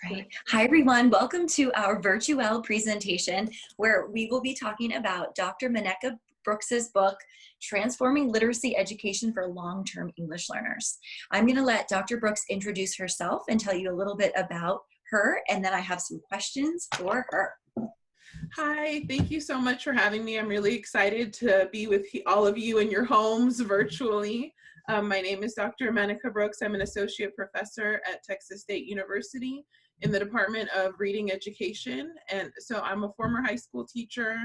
Right. Hi, everyone. Welcome to our virtual presentation where we will be talking about Dr. Maneka Brooks's book, Transforming Literacy Education for Long-Term English Learners. I'm going to let Dr. Brooks introduce herself and tell you a little bit about her, and then I have some questions for her. Hi, thank you so much for having me. I'm really excited to be with all of you in your homes virtually. My name is Dr. Maneka Brooks. I'm an associate professor at Texas State University in the Department of Reading Education. And so I'm a former high school teacher.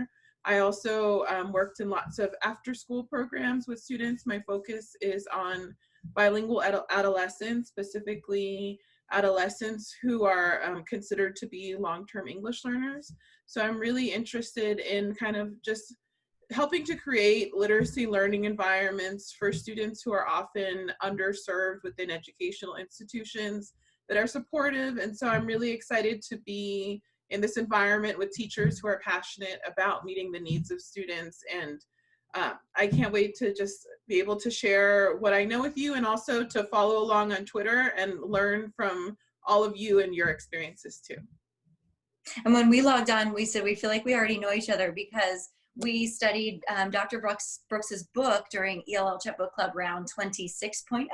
I also worked in lots of after-school programs with students. My focus is on bilingual adolescents, specifically adolescents who are considered to be long-term English learners. So I'm really interested in kind of just helping to create literacy learning environments for students who are often underserved within educational institutions that are supportive. And so I'm really excited to be in this environment with teachers who are passionate about meeting the needs of students. And I can't wait to just be able to share what I know with you, and also to follow along on Twitter and learn from all of you and your experiences too. And when we logged on, we said we feel like we already know each other because we studied Dr. Brooks's book during ELL Chat Book Club round 26.0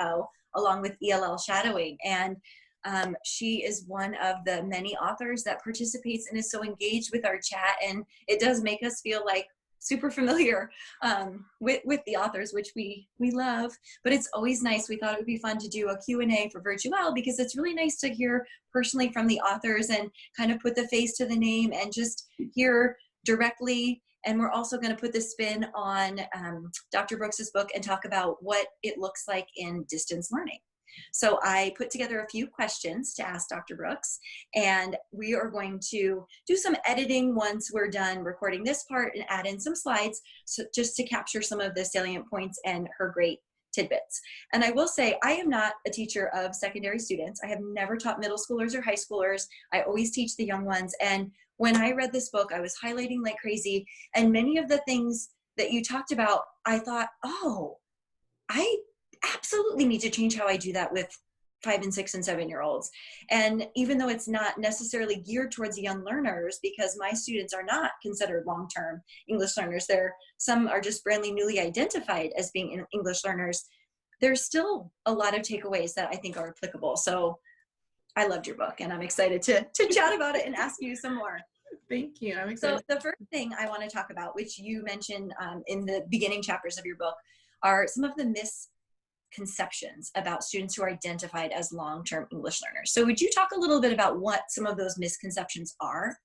along with ELL Shadowing. And she is one of the many authors that participates and is so engaged with our chat. And it does make us feel like super familiar with the authors, which we love. But it's always nice. We thought it would be fun to do a Q&A for virtual because it's really nice to hear personally from the authors and kind of put the face to the name and just hear directly. And we're also going to put the spin on Dr. Brooks's book and talk about what it looks like in distance learning. So I put together a few questions to ask Dr. Brooks, and we are going to do some editing once we're done recording this part and add in some slides just to capture some of the salient points and her great tidbits. And I will say, I am not a teacher of secondary students. I have never taught middle schoolers or high schoolers. I always teach the young ones. And when I read this book, I was highlighting like crazy. And many of the things that you talked about, I thought, oh, I absolutely need to change how I do that with 5 and 6 and 7-year-olds. And even though it's not necessarily geared towards young learners, because my students are not considered long-term English learners, some are just brand newly identified as being English learners, there's still a lot of takeaways that I think are applicable. So I loved your book, and I'm excited to chat about it and ask you some more. Thank you. I'm excited. So the first thing I want to talk about, which you mentioned in the beginning chapters of your book, are some of the misconceptions about students who are identified as long-term English learners. So would you talk a little bit about what some of those misconceptions are?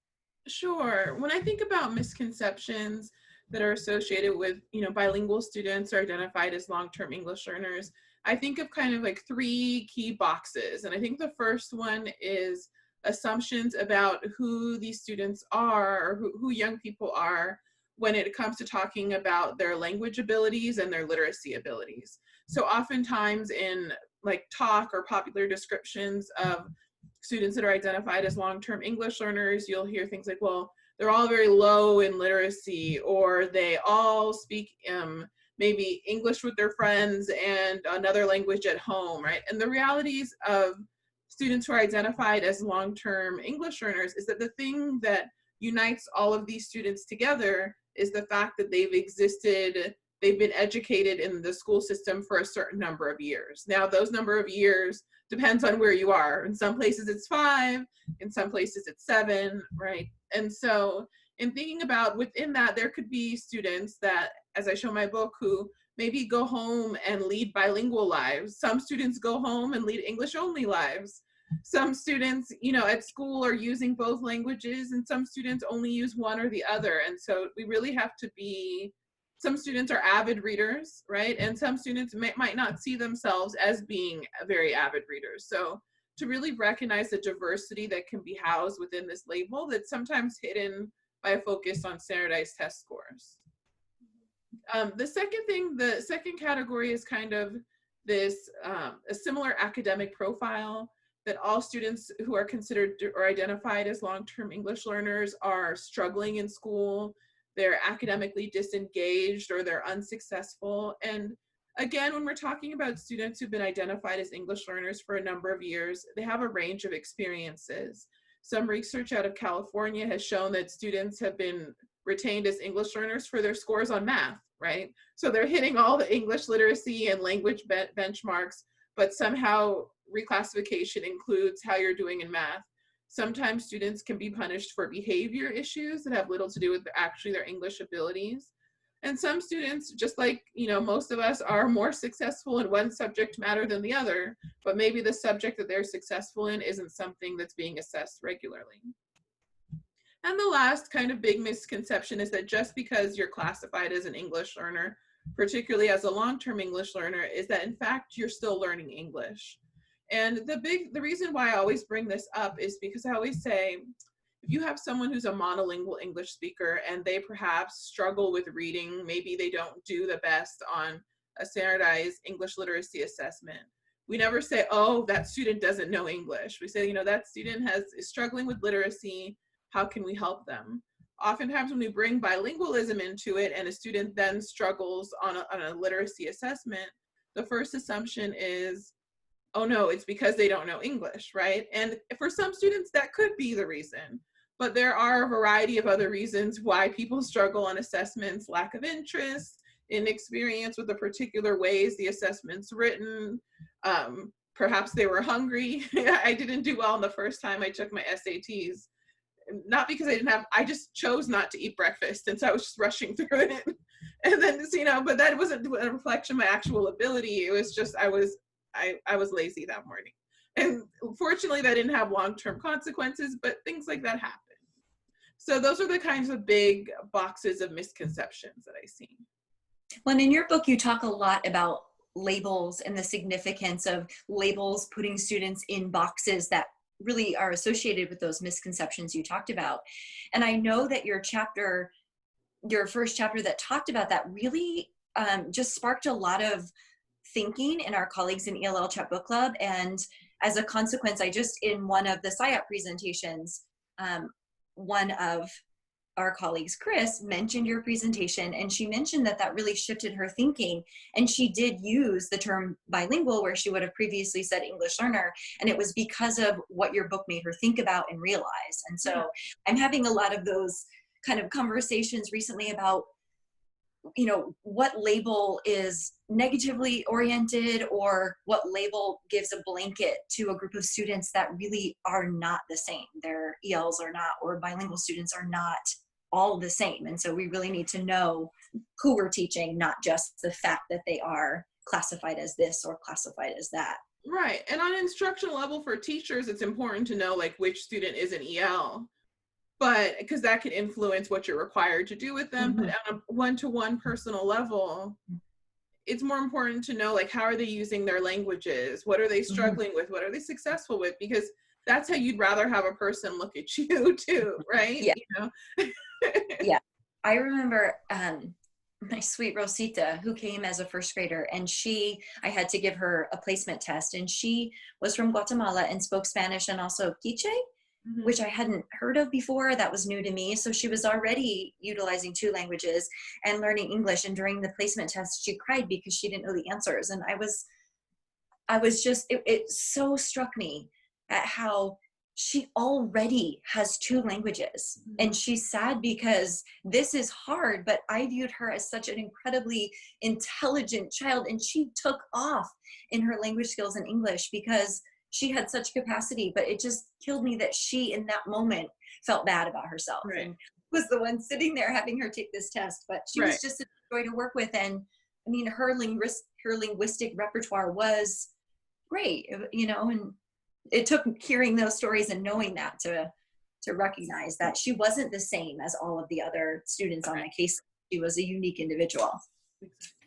Sure. When I think about misconceptions that are associated with, bilingual students or identified as long-term English learners, I think of kind of like 3 key boxes. And I think the first one is assumptions about who these students are, or who young people are, when it comes to talking about their language abilities and their literacy abilities. So oftentimes in like talk or popular descriptions of students that are identified as long-term English learners, you'll hear things like, well, they're all very low in literacy, or they all speak maybe English with their friends and another language at home, right? And the realities of students who are identified as long-term English learners is that the thing that unites all of these students together is the fact that they've been educated in the school system for a certain number of years. Now, those number of years depends on where you are. In some places it's 5, in some places it's 7, right? And so in thinking about within that, there could be students that, as I show in my book, who maybe go home and lead bilingual lives. Some students go home and lead English only lives. Some students, at school are using both languages, and some students only use one or the other. And so we really have to some students are avid readers, right? And some students might not see themselves as being very avid readers. So to really recognize the diversity that can be housed within this label that's sometimes hidden by a focus on standardized test scores. The second category is kind of this, a similar academic profile, that all students who are considered or identified as long-term English learners are struggling in school, they're academically disengaged, or they're unsuccessful. And Again, when we're talking about students who've been identified as English learners for a number of years, they have a range of experiences. Some research out of California has shown that students have been retained as English learners for their scores on math, right? So they're hitting all the English literacy and language benchmarks, but somehow reclassification includes how you're doing in math. Sometimes students can be punished for behavior issues that have little to do with actually their English abilities. And some students, just like, most of us, are more successful in one subject matter than the other, but maybe the subject that they're successful in isn't something that's being assessed regularly. And the last kind of big misconception is that just because you're classified as an English learner, particularly as a long-term English learner, is that in fact you're still learning English. And the reason why I always bring this up is because I always say, if you have someone who's a monolingual English speaker and they perhaps struggle with reading, maybe they don't do the best on a standardized English literacy assessment, we never say, oh, that student doesn't know English. We say, that student is struggling with literacy. How can we help them? Oftentimes when we bring bilingualism into it and a student then struggles on a literacy assessment, the first assumption is, oh no, it's because they don't know English, right? And for some students, that could be the reason. But there are a variety of other reasons why people struggle on assessments: lack of interest, inexperience with the particular ways the assessment's written. Perhaps they were hungry. I didn't do well the first time I took my SATs. Not because I just chose not to eat breakfast, and so I was just rushing through it. And then, but that wasn't a reflection of my actual ability. It was just I was lazy that morning. And fortunately, that didn't have long-term consequences, but things like that happen. So those are the kinds of big boxes of misconceptions that I see. Well, in your book, you talk a lot about labels and the significance of labels putting students in boxes that really are associated with those misconceptions you talked about. And I know that your first chapter that talked about that really just sparked a lot of thinking in our colleagues in ELL Chat Book Club. And as a consequence, I just, in one of the SIOP presentations, one of our colleagues, Chris, mentioned your presentation, and she mentioned that really shifted her thinking. And she did use the term bilingual where she would have previously said English learner. And it was because of what your book made her think about and realize. And so I'm having a lot of those kind of conversations recently about, what label is negatively oriented, or what label gives a blanket to a group of students that really are not the same. Their ELs are not, or bilingual students are not all the same. And so we really need to know who we're teaching, not just the fact that they are classified as this or classified as that. Right. And on an instructional level for teachers, it's important to know which student is an EL. But because that can influence what you're required to do with them. Mm-hmm. But on a one-to-one personal level, it's more important to know how are they using their languages? What are they struggling with? What are they successful with? Because that's how you'd rather have a person look at you too, right? Yeah. Yeah. I remember my sweet Rosita, who came as a first grader, and I had to give her a placement test, and she was from Guatemala and spoke Spanish and also Quiche, which I hadn't heard of before. That was new to me. So she was already utilizing 2 languages and learning English. And during the placement test, she cried because she didn't know the answers. And I was just, it so struck me at how she already has 2 languages. And she's sad because this is hard, but I viewed her as such an incredibly intelligent child. And she took off in her language skills in English because she had such capacity, but it just killed me that she, in that moment, felt bad about herself. Right. And was the one sitting there having her take this test, but she was just a joy to work with. And I mean, her linguistic repertoire was great, and it took hearing those stories and knowing that to recognize that she wasn't the same as all of the other students on my case. She was a unique individual.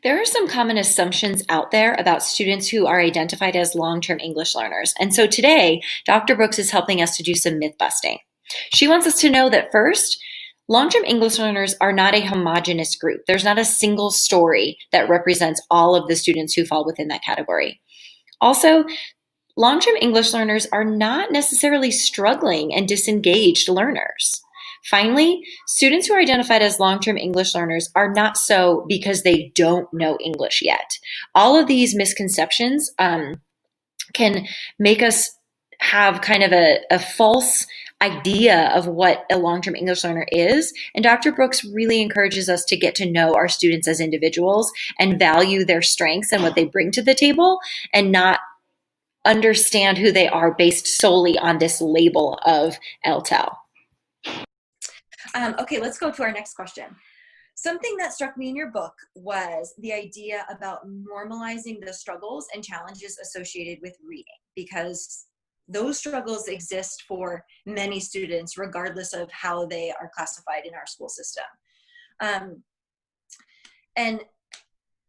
There are some common assumptions out there about students who are identified as long-term English learners. And so today, Dr. Brooks is helping us to do some myth busting. She wants us to know that first, long-term English learners are not a homogenous group. There's not a single story that represents all of the students who fall within that category. Also, long-term English learners are not necessarily struggling and disengaged learners. Finally, students who are identified as long-term English learners are not so because they don't know English yet. All of these misconceptions can make us have kind of a false idea of what a long-term English learner is. And Dr. Brooks really encourages us to get to know our students as individuals and value their strengths and what they bring to the table, and not understand who they are based solely on this label of LTEL. Okay, let's go to our next question. Something that struck me in your book was the idea about normalizing the struggles and challenges associated with reading, because those struggles exist for many students, regardless of how they are classified in our school system. And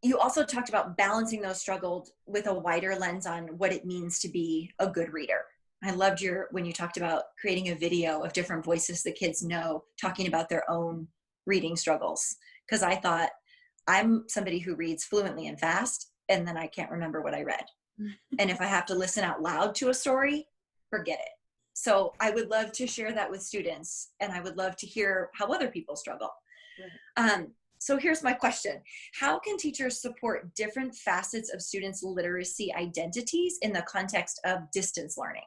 you also talked about balancing those struggles with a wider lens on what it means to be a good reader. I loved when you talked about creating a video of different voices the kids know talking about their own reading struggles, because I thought, I'm somebody who reads fluently and fast, and then I can't remember what I read. And if I have to listen out loud to a story, forget it. So I would love to share that with students, and I would love to hear how other people struggle. Right. So here's my question. How can teachers support different facets of students' literacy identities in the context of distance learning?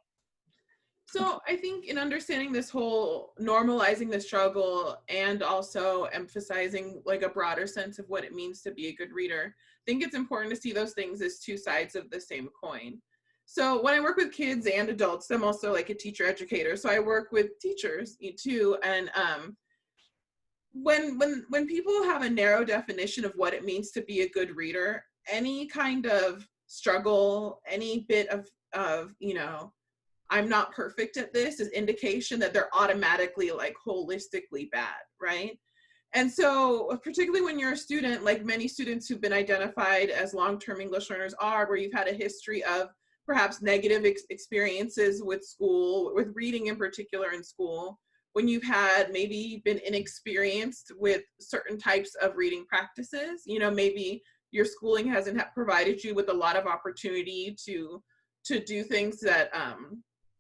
So I think in understanding this whole normalizing the struggle and also emphasizing like a broader sense of what it means to be a good reader, I think it's important to see those things as two sides of the same coin. So when I work with kids and adults, I'm also like a teacher educator. So I work with teachers too. And when people have a narrow definition of what it means to be a good reader, any kind of struggle, any bit of I'm not perfect at this is indication that they're automatically like holistically bad, right? And so particularly when you're a student, like many students who've been identified as long-term English learners are, where you've had a history of perhaps negative experiences with school, with reading in particular in school, when you've had maybe been inexperienced with certain types of reading practices, maybe your schooling hasn't provided you with a lot of opportunity to do things that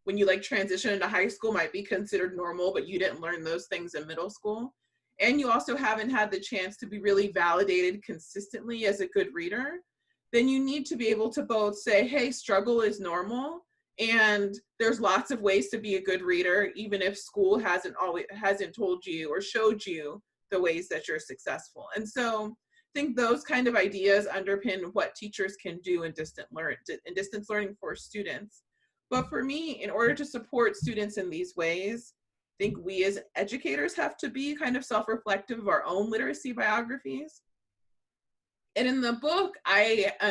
when you like transition into high school might be considered normal, but you didn't learn those things in middle school. And you also haven't had the chance to be really validated consistently as a good reader, then you need to be able to both say, hey, struggle is normal, and there's lots of ways to be a good reader, even if school hasn't told you or showed you the ways that you're successful. And so I think those kind of ideas underpin what teachers can do in distance learning for students. But for me, in order to support students in these ways, I think we as educators have to be kind of self-reflective of our own literacy biographies. And in the book,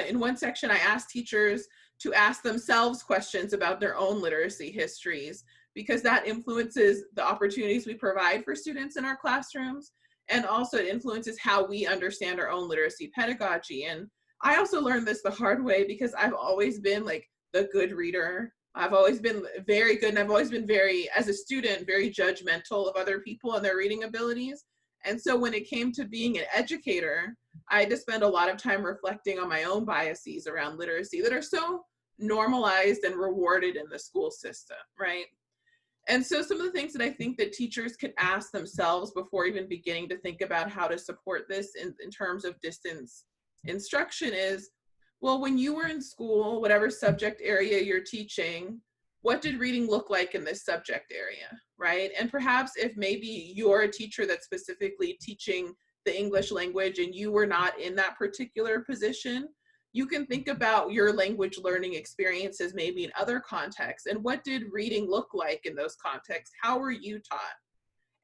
in one section, I asked teachers to ask themselves questions about their own literacy histories, because that influences the opportunities we provide for students in our classrooms, and also it influences how we understand our own literacy pedagogy. And I also learned this the hard way, because I've always been like the good reader. I've always been very good, and I've always been as a student, very judgmental of other people and their reading abilities. And so when it came to being an educator, I had to spend a lot of time reflecting on my own biases around literacy that are so normalized and rewarded in the school system, right? And so some of the things that I think that teachers could ask themselves before even beginning to think about how to support this in terms of distance instruction is, well, when you were in school, whatever subject area you're teaching, what did reading look like in this subject area, right? And perhaps if maybe you're a teacher that's specifically teaching the English language and you were not in that particular position, you can think about your language learning experiences maybe in other contexts, and what did reading look like in those contexts? How were you taught?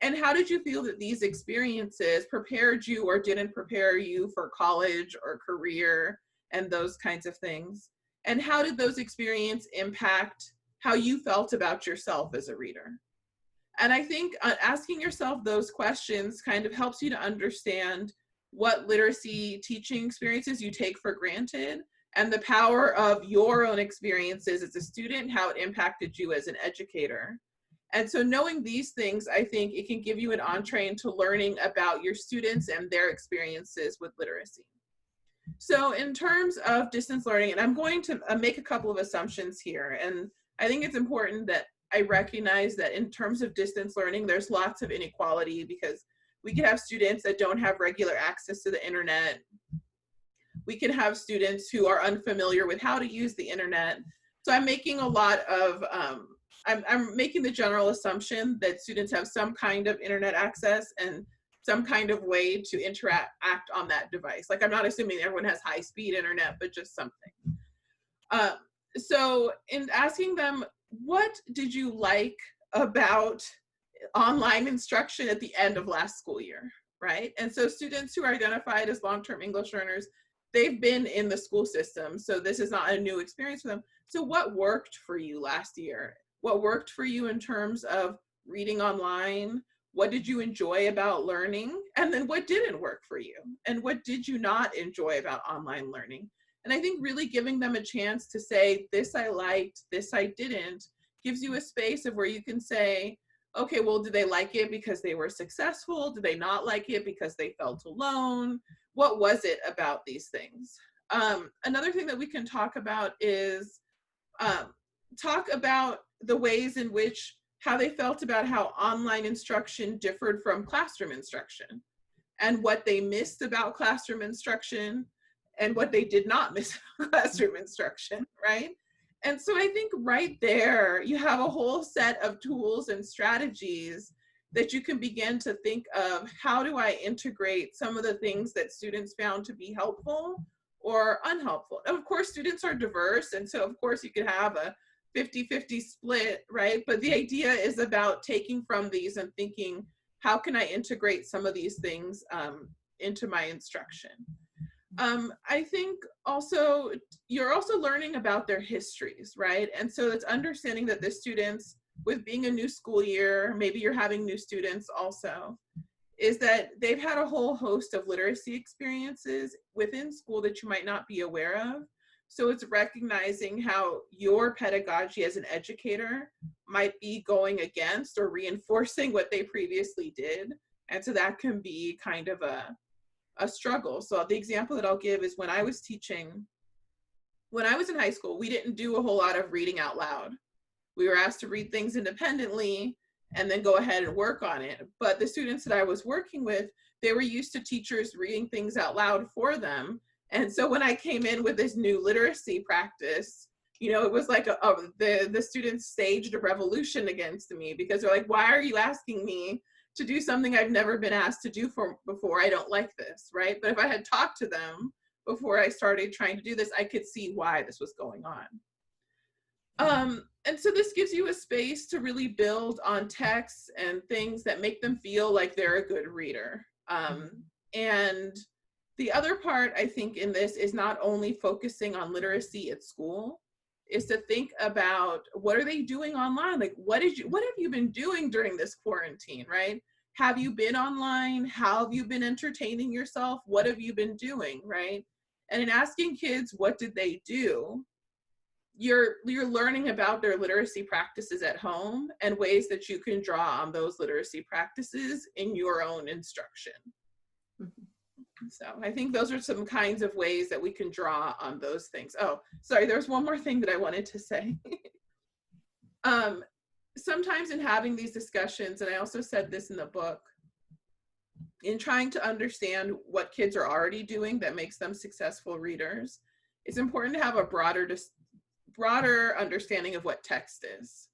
And how did you feel that these experiences prepared you or didn't prepare you for college or career and those kinds of things? And how did those experiences impact how you felt about yourself as a reader? And I think asking yourself those questions kind of helps you to understand what literacy teaching experiences you take for granted, and the power of your own experiences as a student, how it impacted you as an educator. And so knowing these things, I think it can give you an entree into learning about your students and their experiences with literacy. So in terms of distance learning, and I'm going to make a couple of assumptions here, and I think it's important that I recognize that in terms of distance learning, there's lots of inequality because we can have students that don't have regular access to the internet. We can have students who are unfamiliar with how to use the internet. So I'm making a lot of, I'm making the general assumption that students have some kind of internet access and some kind of way to act on that device. Like, I'm not assuming everyone has high-speed internet, but just something. So in asking them, what did you like about online instruction at the end of last school year, right? And so students who are identified as long-term English learners, they've been in the school system, so this is not a new experience for them. So what worked for you last year? What worked for you in terms of reading online? What did you enjoy about learning? And then what didn't work for you? And what did you not enjoy about online learning? And I think really giving them a chance to say, this I liked, this I didn't, gives you a space of where you can say, okay, well, did they like it because they were successful? Did they not like it because they felt alone? What was it about these things? Another thing that we can talk about is talk about the ways in which, how they felt about how online instruction differed from classroom instruction, and what they missed about classroom instruction, and what they did not miss about classroom instruction, right? And so I think right there, you have a whole set of tools and strategies that you can begin to think of, how do I integrate some of the things that students found to be helpful or unhelpful? And of course, students are diverse, and so of course you could have a 50-50 split, right? But the idea is about taking from these and thinking, how can I integrate some of these things into my instruction? I think also, you're also learning about their histories, right? And so it's understanding that the students, with being a new school year, maybe you're having new students also, is that they've had a whole host of literacy experiences within school that you might not be aware of. So it's recognizing how your pedagogy as an educator might be going against or reinforcing what they previously did. And so that can be kind of a struggle. So the example that I'll give is when I was teaching, when I was in high school, we didn't do a whole lot of reading out loud. We were asked to read things independently and then go ahead and work on it. But the students that I was working with, they were used to teachers reading things out loud for them. And so when I came in with this new literacy practice, you know, it was like the students staged a revolution against me, because they're like, why are you asking me to do something I've never been asked to do before? I don't like this, right? But if I had talked to them before I started trying to do this, I could see why this was going on. And so this gives you a space to really build on texts and things that make them feel like they're a good reader. And the other part, I think, in this is not only focusing on literacy at school, is to think about, what are they doing online? Like, what have you been doing during this quarantine, right? Have you been online? How have you been entertaining yourself? What have you been doing, right? And in asking kids, what did they do? You're learning about their literacy practices at home and ways that you can draw on those literacy practices in your own instruction. So I think those are some kinds of ways that we can draw on those things. Oh, sorry, there's one more thing that I wanted to say. Sometimes in having these discussions, and I also said this in the book, in trying to understand what kids are already doing that makes them successful readers, it's important to have a broader understanding of what text is.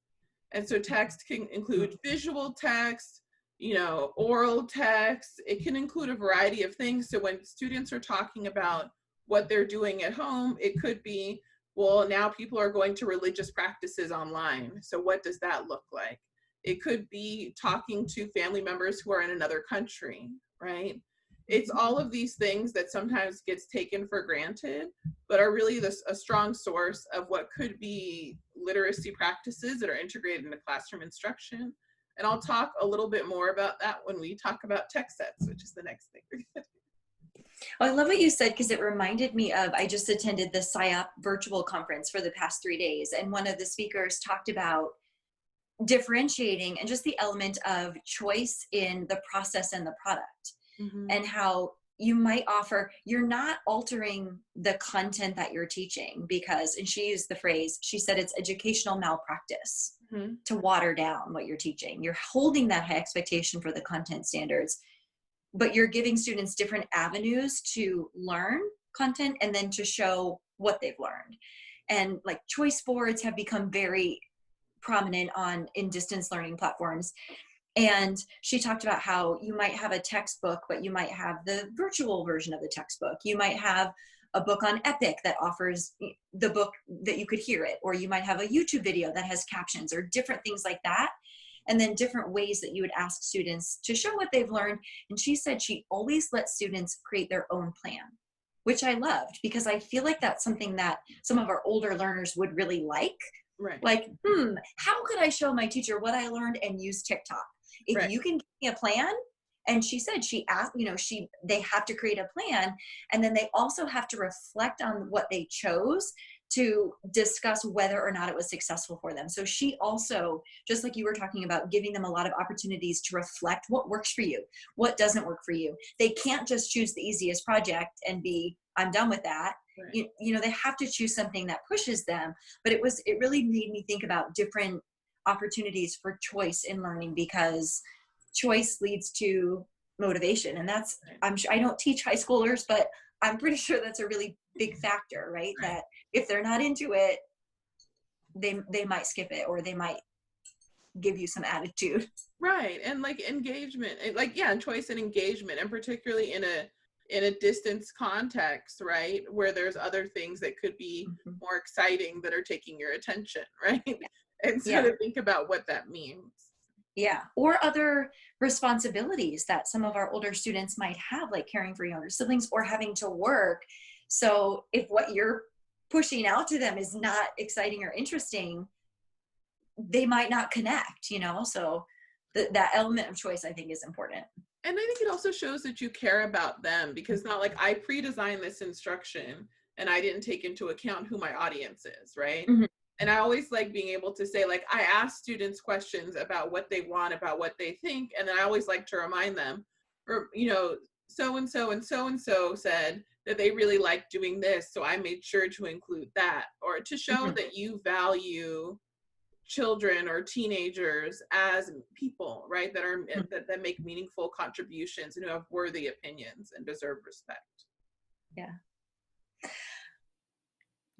And so text can include visual text, you know, oral text. It can include a variety of things. So when students are talking about what they're doing at home, it could be, well, now people are going to religious practices online. So what does that look like? It could be talking to family members who are in another country, right? It's all of these things that sometimes gets taken for granted, but are really a strong source of what could be literacy practices that are integrated into classroom instruction. And I'll talk a little bit more about that when we talk about text sets, which is the next thing we're going to do. Oh, I love what you said, because it reminded me of, I just attended the SIOP virtual conference for the past 3 days, and one of the speakers talked about differentiating and just the element of choice in the process and the product. And how you might offer, you're not altering the content that you're teaching, because, and she used the phrase, she said it's educational malpractice. to water down what you're teaching. You're holding that high expectation for the content standards, but you're giving students different avenues to learn content and then to show what they've learned. And like choice boards have become very prominent in distance learning platforms. And she talked about how you might have a textbook, but you might have the virtual version of the textbook. You might have a book on Epic that offers the book that you could hear it, or you might have a YouTube video that has captions or different things like that. And then different ways that you would ask students to show what they've learned. And she said she always lets students create their own plan, which I loved, because I feel like that's something that some of our older learners would really like. Right. Like, how could I show my teacher what I learned and use TikTok? If you can give me a plan. And she said, she asked, they have to create a plan, and then they also have to reflect on what they chose to discuss whether or not it was successful for them. So she also, just like you were talking about, giving them a lot of opportunities to reflect what works for you, what doesn't work for you. They can't just choose the easiest project and be, I'm done with that. Right. They have to choose something that pushes them. But it really made me think about different opportunities for choice in learning, because choice leads to motivation. And that's, I'm sure, I don't teach high schoolers, but I'm pretty sure that's a really big factor, right? That if they're not into it, they might skip it, or they might give you some attitude. Right. And like engagement, choice and engagement, and particularly in a distance context, right? Where there's other things that could be more exciting that are taking your attention, right? Yeah. And so to think about what that means. Yeah. Or other responsibilities that some of our older students might have, like caring for younger siblings or having to work. So if what you're pushing out to them is not exciting or interesting, they might not connect, so that element of choice, I think, is important. And I think it also shows that you care about them, because not like I pre-designed this instruction and I didn't take into account who my audience is, right? And I always like being able to say, like, I ask students questions about what they want, about what they think. And then I always like to remind them, or, so-and-so and so-and-so said that they really like doing this. So I made sure to include that, or to show that you value children or teenagers as people, right? That are, that make meaningful contributions and who have worthy opinions and deserve respect. Yeah.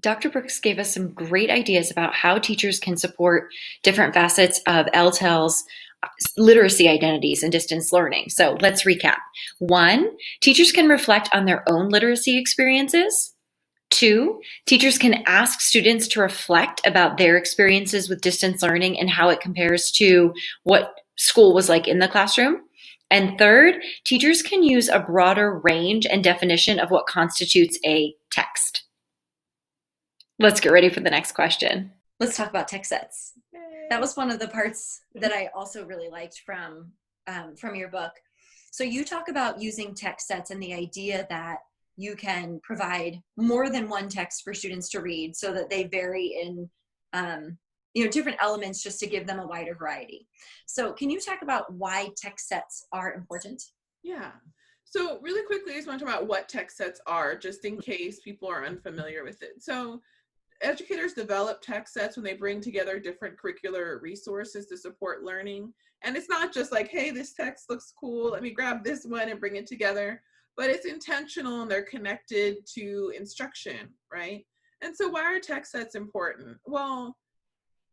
Dr. Brooks gave us some great ideas about how teachers can support different facets of LTELS literacy identities and distance learning. So let's recap. 1, teachers can reflect on their own literacy experiences. 2, teachers can ask students to reflect about their experiences with distance learning and how it compares to what school was like in the classroom. And 3rd, teachers can use a broader range and definition of what constitutes a text. Let's get ready for the next question. Let's talk about text sets. That was one of the parts that I also really liked from your book. So you talk about using text sets and the idea that you can provide more than one text for students to read, so that they vary in different elements, just to give them a wider variety. So can you talk about why text sets are important? Yeah. So really quickly, I just want to talk about what text sets are, just in case people are unfamiliar with it. So educators develop text sets when they bring together different curricular resources to support learning. And it's not just like, hey, this text looks cool, let me grab this one and bring it together. But it's intentional and they're connected to instruction, right? And so why are text sets important? Well,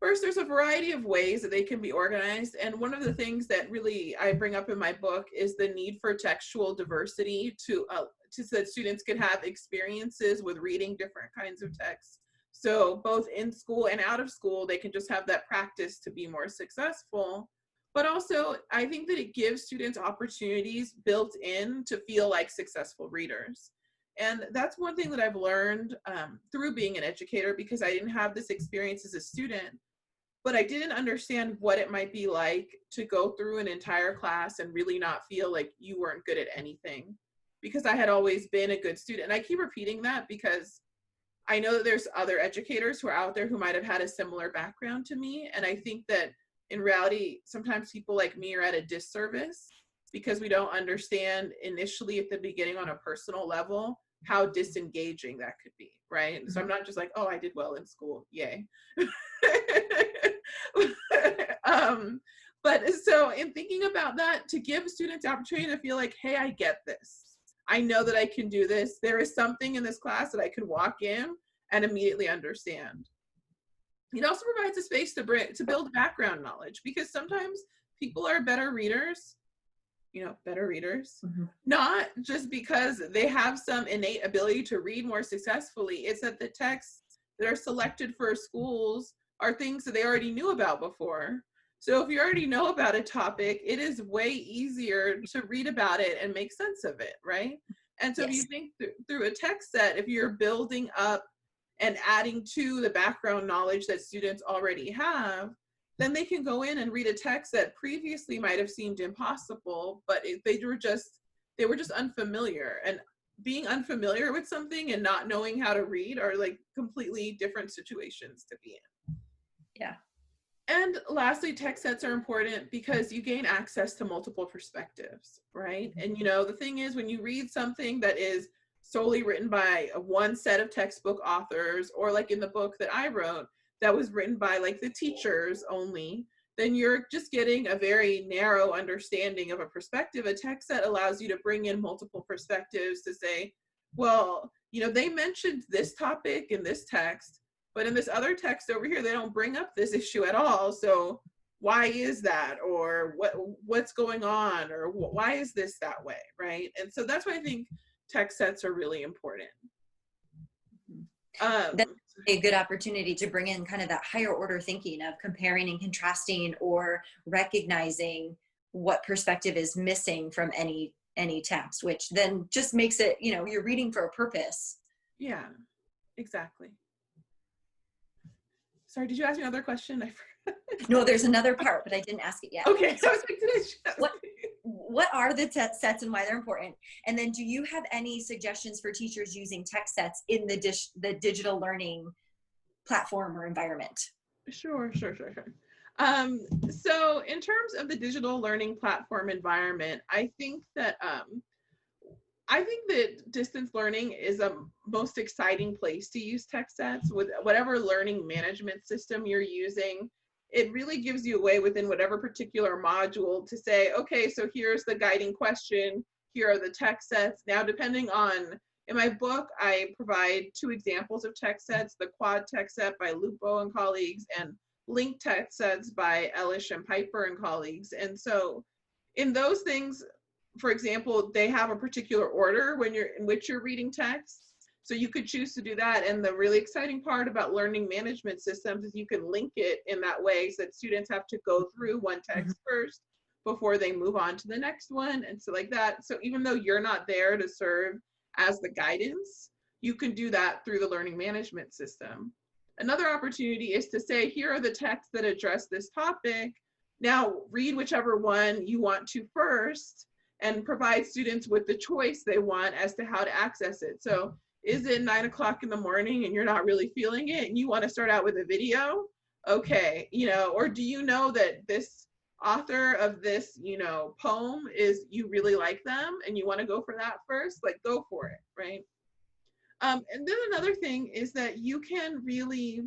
first, there's a variety of ways that they can be organized. And one of the things that really I bring up in my book is the need for textual diversity so that students can have experiences with reading different kinds of texts. So both in school and out of school, they can just have that practice to be more successful. But also, I think that it gives students opportunities built in to feel like successful readers. And that's one thing that I've learned through being an educator, because I didn't have this experience as a student, but I didn't understand what it might be like to go through an entire class and really not feel like you weren't good at anything, because I had always been a good student. And I keep repeating that because I know that there's other educators who are out there who might have had a similar background to me. And I think that in reality, sometimes people like me are at a disservice because we don't understand initially at the beginning on a personal level how disengaging that could be, right? So I'm not just like, oh, I did well in school, yay. But so in thinking about that, to give students the opportunity to feel like, hey, I get this. I know that I can do this. There is something in this class that I could walk in and immediately understand. It also provides a space to build background knowledge, because sometimes people are better readers, not just because they have some innate ability to read more successfully. It's that the texts that are selected for schools are things that they already knew about before. So if you already know about a topic, it is way easier to read about it and make sense of it, right? And so if you think through a text set, if you're building up and adding to the background knowledge that students already have, then they can go in and read a text that previously might have seemed impossible, but they were just unfamiliar. And being unfamiliar with something and not knowing how to read are like completely different situations to be in. Yeah. And lastly, text sets are important because you gain access to multiple perspectives, right? And the thing is, when you read something that is solely written by one set of textbook authors, or like in the book that I wrote that was written by like the teachers only, then you're just getting a very narrow understanding of a perspective. A text set allows you to bring in multiple perspectives to say, well, they mentioned this topic in this text, but in this other text over here, they don't bring up this issue at all. So why is that? Or what's going on? Or why is this that way, right? And so that's why I think text sets are really important. That's a good opportunity to bring in kind of that higher order thinking of comparing and contrasting, or recognizing what perspective is missing from any text, which then just makes it, you're reading for a purpose. Yeah, exactly. Sorry, did you ask me another question? I forgot. No, there's another part, but I didn't ask it yet. Okay, so I was like, did I just what are the text sets and why they're important? And then do you have any suggestions for teachers using text sets in the digital learning platform or environment? Sure. So in terms of the digital learning platform environment, I think that distance learning is a most exciting place to use text sets. With whatever learning management system you're using, it really gives you a way within whatever particular module to say, okay, so here's the guiding question, here are the text sets. Now, depending on, in my book, I provide 2 examples of text sets, the quad text set by Lupo and colleagues, and linked text sets by Elish and Piper and colleagues. And so in those things, for example, they have a particular order in which you're reading text. So you could choose to do that. And the really exciting part about learning management systems is you can link it in that way so that students have to go through one text first before they move on to the next one. And so like that. So even though you're not there to serve as the guidance, you can do that through the learning management system. Another opportunity is to say, here are the texts that address this topic. Now read whichever one you want to first, and provide students with the choice they want as to how to access it. So is it 9 o'clock in the morning and you're not really feeling it and you want to start out with a video? Okay, or do you know that this author of this, poem you really like them and you want to go for that first? Like, go for it, right? And then another thing is that you can really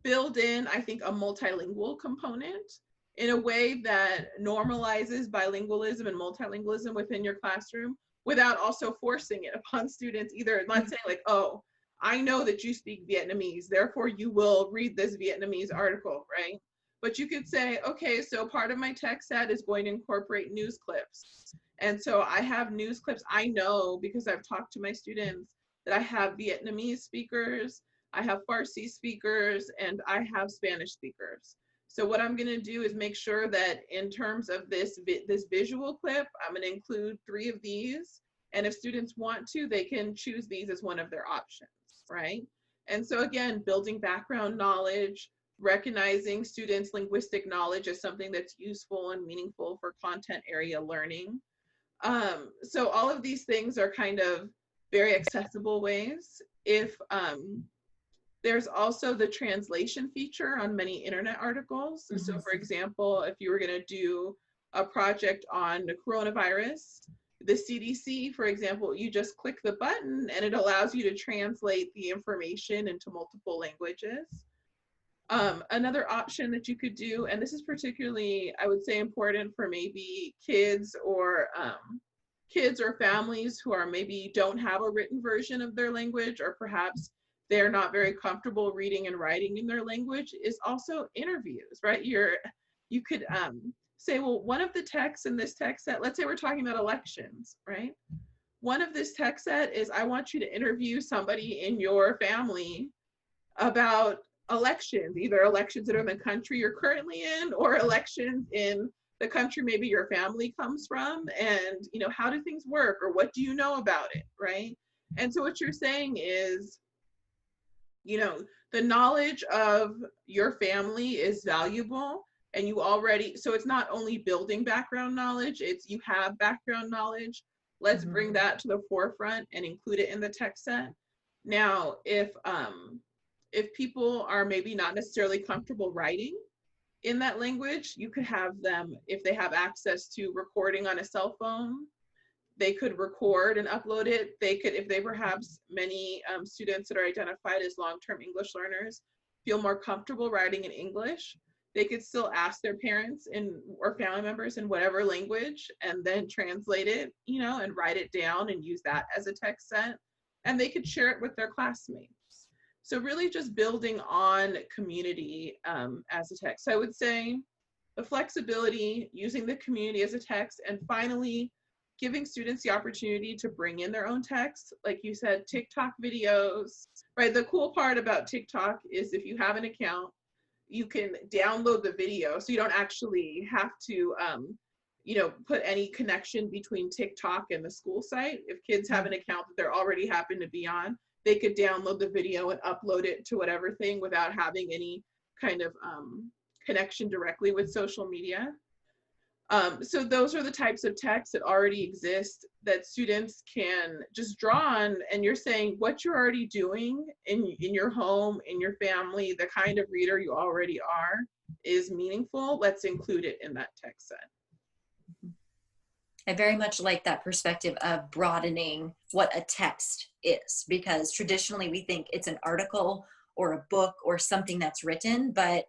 build in, I think, a multilingual component in a way that normalizes bilingualism and multilingualism within your classroom without also forcing it upon students either. Not saying like, oh, I know that you speak Vietnamese, therefore you will read this Vietnamese article, right? But you could say, okay, so part of my text set is going to incorporate news clips. And so I have news clips. I know because I've talked to my students that I have Vietnamese speakers, I have Farsi speakers, and I have Spanish speakers. So what I'm gonna do is make sure that in terms of this visual clip, I'm gonna include 3 of these. And if students want to, they can choose these as one of their options, right? And so again, building background knowledge, recognizing students' linguistic knowledge as something that's useful and meaningful for content area learning. So all of these things are kind of very accessible ways. If there's also the translation feature on many internet articles. Mm-hmm. So for example, if you were gonna do a project on the coronavirus, the CDC, for example, you just click the button and it allows you to translate the information into multiple languages. Another option that you could do, and this is particularly, I would say, important for maybe kids or families who are maybe don't have a written version of their language, or perhaps they're not very comfortable reading and writing in their language, is also interviews, right? You could say, well, one of the texts in this text set, let's say we're talking about elections, right? One of this text set is, I want you to interview somebody in your family about elections, either elections that are in the country you're currently in, or elections in the country maybe your family comes from, and how do things work, or what do you know about it, right? And so what you're saying is, the knowledge of your family is valuable, and you already, so it's not only building background knowledge, it's you have background knowledge. Let's bring that to the forefront and include it in the text set. Now, if people are maybe not necessarily comfortable writing in that language, you could have them, if they have access to recording on a cell phone, they could record and upload it. They could, if they perhaps, many students that are identified as long-term English learners feel more comfortable writing in English, they could still ask their parents or family members in whatever language, and then translate it, and write it down and use that as a text set. And they could share it with their classmates. So really just building on community as a text. So I would say the flexibility, using the community as a text, and finally giving students the opportunity to bring in their own text. Like you said, TikTok videos, right? The cool part about TikTok is if you have an account, you can download the video. So you don't actually have to, put any connection between TikTok and the school site. If kids have an account that they're already happen to be on, they could download the video and upload it to whatever thing without having any kind of connection directly with social media. So those are the types of texts that already exist that students can just draw on. And you're saying what you're already doing in your home, in your family, the kind of reader you already are is meaningful. Let's include it in that text set. I very much like that perspective of broadening what a text is, because traditionally we think it's an article or a book or something that's written, but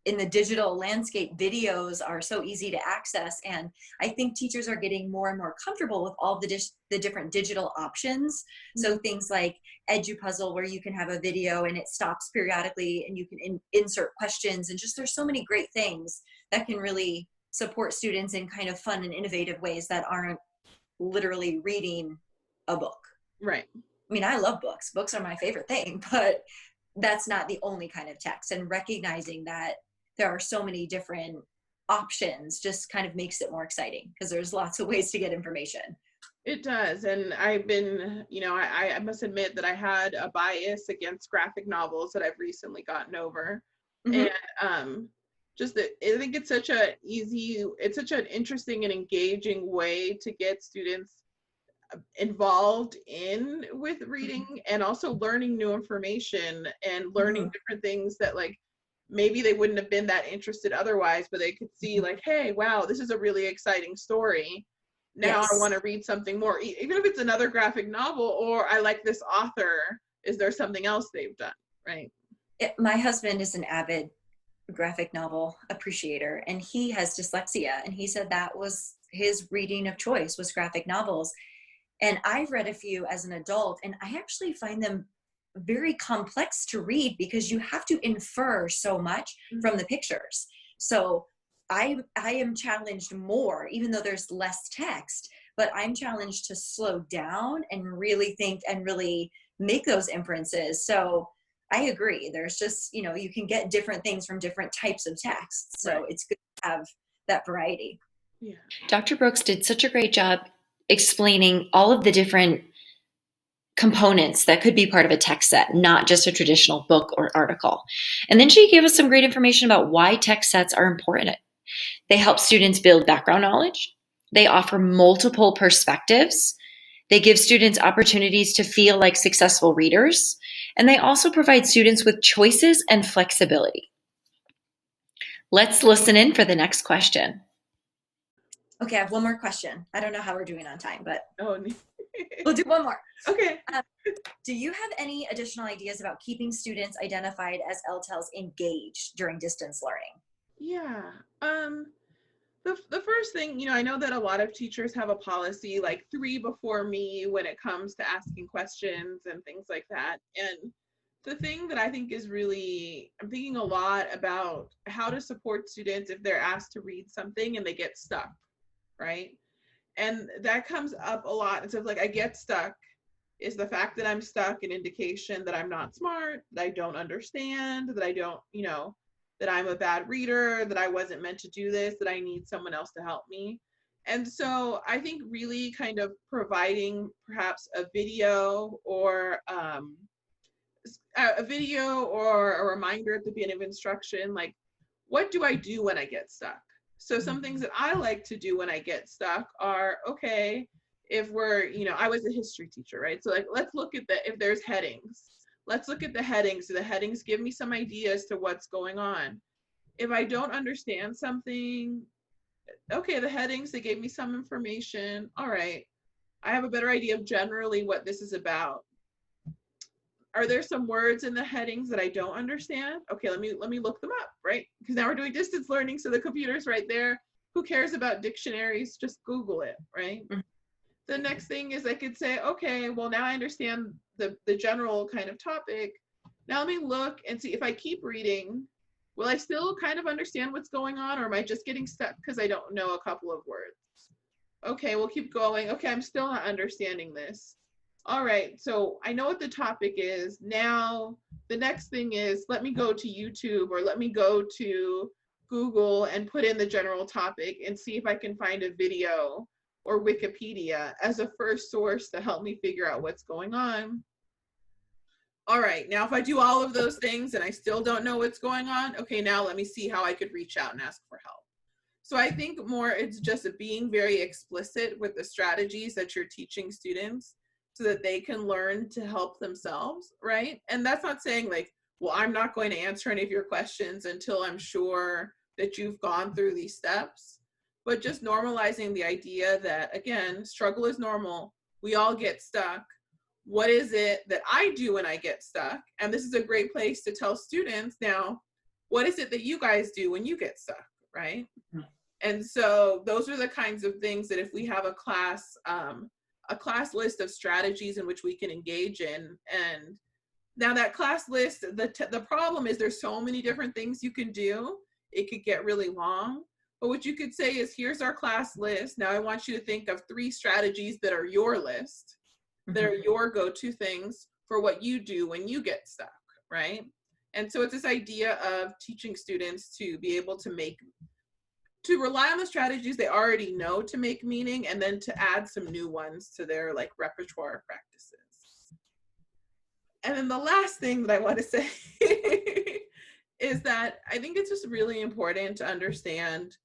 in the digital landscape, videos are so easy to access. And I think teachers are getting more and more comfortable with all the different digital options. So things like EduPuzzle, where you can have a video and it stops periodically and you can insert questions, and just there's so many great things that can really support students in kind of fun and innovative ways that aren't literally reading a book. Right. I mean, I love books. Books are my favorite thing, but that's not the only kind of text. And recognizing that there are so many different options just kind of makes it more exciting, because there's lots of ways to get information. It does. And I've been, I must admit that I had a bias against graphic novels that I've recently gotten over. And just that I think it's such an interesting and engaging way to get students involved with reading, and also learning new information and learning different things that like maybe they wouldn't have been that interested otherwise, but they could see like, hey, wow, this is a really exciting story. Now I want to read something more, even if it's another graphic novel, or I like this author. Is there something else they've done? Right. My husband is an avid graphic novel appreciator, and he has dyslexia, and he said that was his reading of choice, was graphic novels. And I've read a few as an adult, and I actually find them very complex to read because you have to infer so much from the pictures. So I am challenged more, even though there's less text, but I'm challenged to slow down and really think and really make those inferences. So I agree. There's just, you can get different things from different types of texts. So it's good to have that variety. Yeah. Dr. Brooks did such a great job explaining all of the different components that could be part of a text set, not just a traditional book or article. And then she gave us some great information about why text sets are important. They help students build background knowledge. They offer multiple perspectives. They give students opportunities to feel like successful readers. And they also provide students with choices and flexibility. Let's listen in for the next question. Okay, I have one more question. I don't know how we're doing on time, but We'll do one more. Okay. Do you have any additional ideas about keeping students identified as LTELS engaged during distance learning? Yeah. The first thing, I know that a lot of teachers have a policy like 3 before me when it comes to asking questions and things like that. And the thing that I think is really, I'm thinking a lot about how to support students if they're asked to read something and they get stuck, right? And that comes up a lot. Instead of like, I get stuck, is the fact that I'm stuck an indication that I'm not smart, that I don't understand, that I don't, that I'm a bad reader, that I wasn't meant to do this, that I need someone else to help me. And so I think really kind of providing perhaps a video or a reminder at the beginning of instruction, like, what do I do when I get stuck? So some things that I like to do when I get stuck are, okay, if we're, I was a history teacher, right? So like, let's look at if there's headings, let's look at the headings. So the headings give me some ideas to what's going on. If I don't understand something, okay, the headings, they gave me some information. All right, I have a better idea of generally what this is about. Are there some words in the headings that I don't understand? Okay, let me look them up, right? Because now we're doing distance learning, so the computer's right there. Who cares about dictionaries? Just Google it, right? Mm-hmm. The next thing is I could say, okay, well, now I understand the general kind of topic. Now let me look and see if I keep reading, will I still kind of understand what's going on, or am I just getting stuck because I don't know a couple of words? Okay, we'll keep going. Okay, I'm still not understanding this. All right, so I know what the topic is. Now, the next thing is, let me go to YouTube or let me go to Google and put in the general topic and see if I can find a video or Wikipedia as a first source to help me figure out what's going on. All right, now if I do all of those things and I still don't know what's going on, okay, now let me see how I could reach out and ask for help. So I think more it's just being very explicit with the strategies that you're teaching students so that they can learn to help themselves, right? And that's not saying like, well, I'm not going to answer any of your questions until I'm sure that you've gone through these steps, but just normalizing the idea that, again, struggle is normal. We all get stuck. What is it that I do when I get stuck? And this is a great place to tell students now, what is it that you guys do when you get stuck, right? Mm-hmm. And so those are the kinds of things that if we have a class list of strategies in which we can engage in. And now that class list, the problem is there's so many different things you can do. It could get really long. But what you could say is, here's our class list. Now I want you to think of 3 strategies that are your list, that are your go-to things for what you do when you get stuck, right? And so it's this idea of teaching students to be able to rely on the strategies they already know to make meaning, and then to add some new ones to their like repertoire of practices. And then the last thing that I want to say is that I think it's just really important to understand,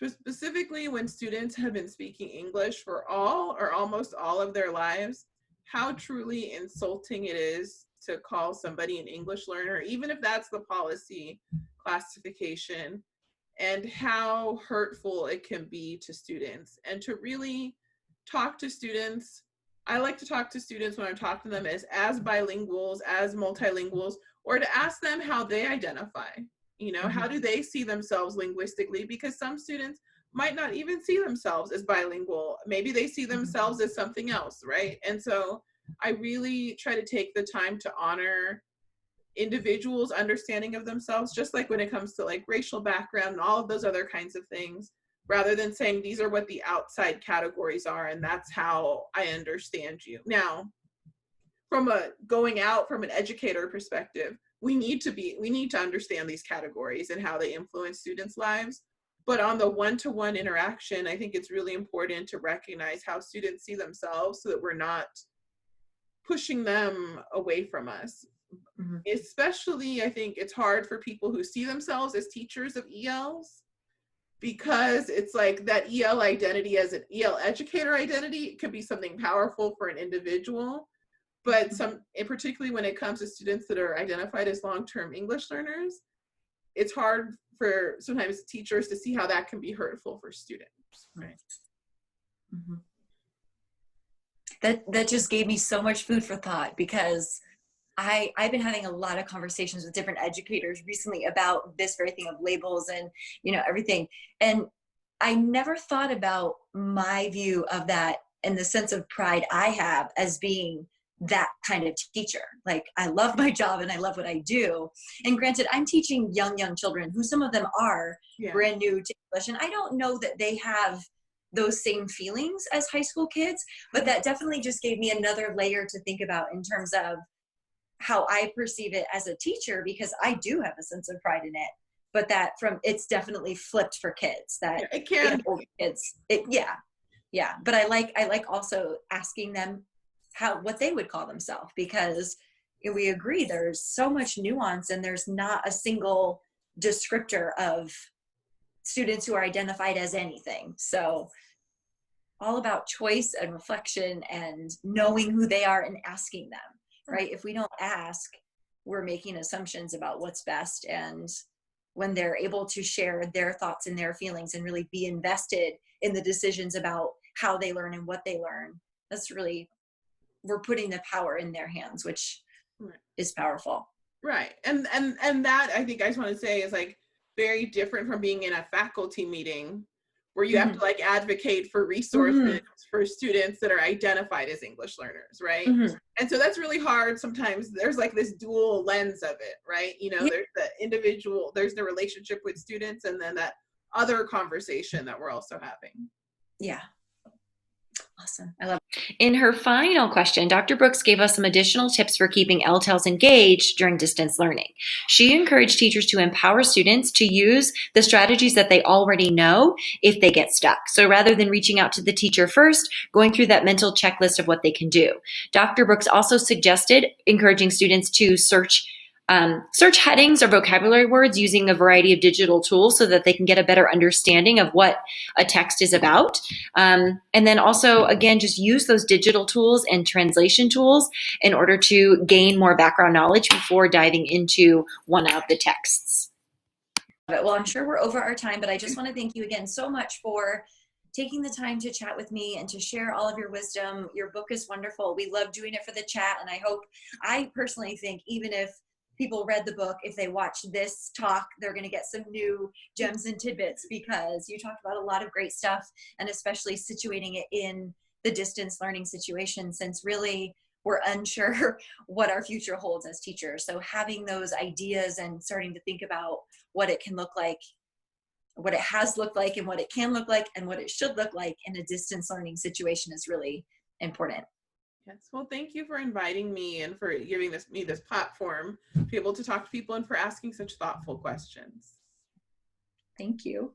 specifically when students have been speaking English for all or almost all of their lives, how truly insulting it is to call somebody an English learner, even if that's the policy classification, and how hurtful it can be to students. And to really talk to students, I like to talk to students when I'm talking to them as bilinguals, as multilinguals, or to ask them how they identify. How do they see themselves linguistically? Because some students might not even see themselves as bilingual. Maybe they see themselves as something else, right? And so I really try to take the time to honor individuals' understanding of themselves, just like when it comes to like racial background and all of those other kinds of things, rather than saying these are what the outside categories are and that's how I understand you. Now, from going out from an educator perspective, we need to understand these categories and how they influence students' lives. But on the one-to-one interaction, I think it's really important to recognize how students see themselves so that we're not pushing them away from us. Mm-hmm. Especially, I think it's hard for people who see themselves as teachers of ELs, because it's like that EL identity as an EL educator identity could be something powerful for an individual. But particularly when it comes to students that are identified as long-term English learners, it's hard for sometimes teachers to see how that can be hurtful for students. Right. Mm-hmm. that just gave me so much food for thought, because I've been having a lot of conversations with different educators recently about this very thing of labels and, everything. And I never thought about my view of that and the sense of pride I have as being that kind of teacher. Like, I love my job and I love what I do. And granted, I'm teaching young children who, some of them are brand new to English. And I don't know that they have those same feelings as high school kids, but that definitely just gave me another layer to think about in terms of how I perceive it as a teacher, because I do have a sense of pride in it, but that it's definitely flipped for kids, that it can older kids, yeah. But I like also asking them what they would call themselves, because we agree there's so much nuance and there's not a single descriptor of students who are identified as anything. So all about choice and reflection and knowing who they are and asking them. Right? If we don't ask, we're making assumptions about what's best. And when they're able to share their thoughts and their feelings and really be invested in the decisions about how they learn and what they learn, that's really, we're putting the power in their hands, which is powerful. Right. And that, I think I just want to say, is like very different from being in a faculty meeting where you have to like advocate for resources for students that are identified as English learners, right? And so that's really hard. Sometimes there's like this dual lens of it, right? There's the individual, there's the relationship with students, and then that other conversation that we're also having. Yeah. Awesome. I love it. In her final question, Dr. Brooks gave us some additional tips for keeping LTELS engaged during distance learning. She encouraged teachers to empower students to use the strategies that they already know if they get stuck. So rather than reaching out to the teacher first, going through that mental checklist of what they can do. Dr. Brooks also suggested encouraging students to search headings or vocabulary words using a variety of digital tools so that they can get a better understanding of what a text is about. And then also, again, just use those digital tools and translation tools in order to gain more background knowledge before diving into one of the texts. Well, I'm sure we're over our time, but I just want to thank you again so much for taking the time to chat with me and to share all of your wisdom. Your book is wonderful. We love doing it for the chat. And I personally think even if people read the book, if they watch this talk, they're going to get some new gems and tidbits, because you talked about a lot of great stuff, and especially situating it in the distance learning situation, since really we're unsure what our future holds as teachers. So having those ideas and starting to think about what it can look like, what it has looked like, and what it can look like, and what it should look like in a distance learning situation is really important. Yes. Well, thank you for inviting me and for giving me this platform to be able to talk to people and for asking such thoughtful questions. Thank you.